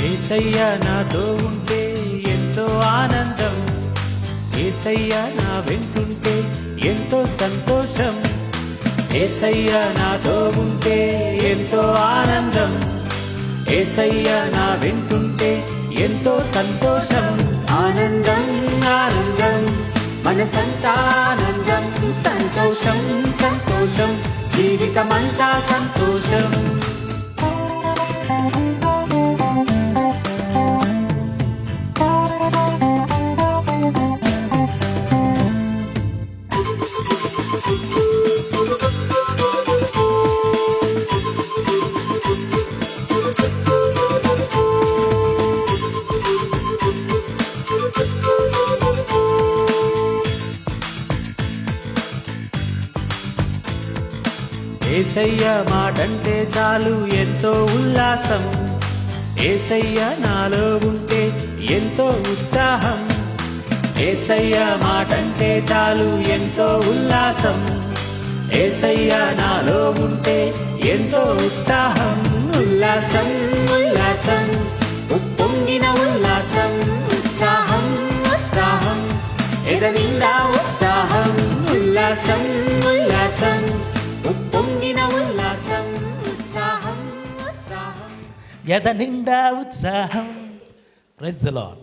యేసయ్య నాతో ఉంటే ఎంతో ఆనందం, యేసయ్య నా వెంటుంటే ఎంతో సంతోషం. యేసయ్య నాతో ఉంటే ఎంతో ఆనందం, యేసయ్య నా వెంటుంటే ఎంతో సంతోషం. ఆనందం ఆనందం మనసంతా ఆనందం, సంతోషం సంతోషం జీవితమంతా సంతోషం. యేసయ్య మాటంటే చాలు ఎంతో ఉల్లాసం, యేసయ్య నాలో ఉంటే ఎంతో ఉత్సాహం. యేసయ్య మాటంటే చాలు ఎంతో ఉల్లాసం, యేసయ్య నాలో ఉంటే ఎంతో ఉత్సాహం. ఉల్లాసం ఉల్లాసం ఉప్పొంగిన ఉల్లాసం, ఉత్సాహం ఉత్సాహం ఎదనిండా ఉత్సాహం. ఉల్లాసం ఉల్లాసం ఉప్పొంగిన ఉల్లాసం, ఉత్సాహం ఉత్సాహం ఎద నిండా ఉత్సాహం. Praise the lord.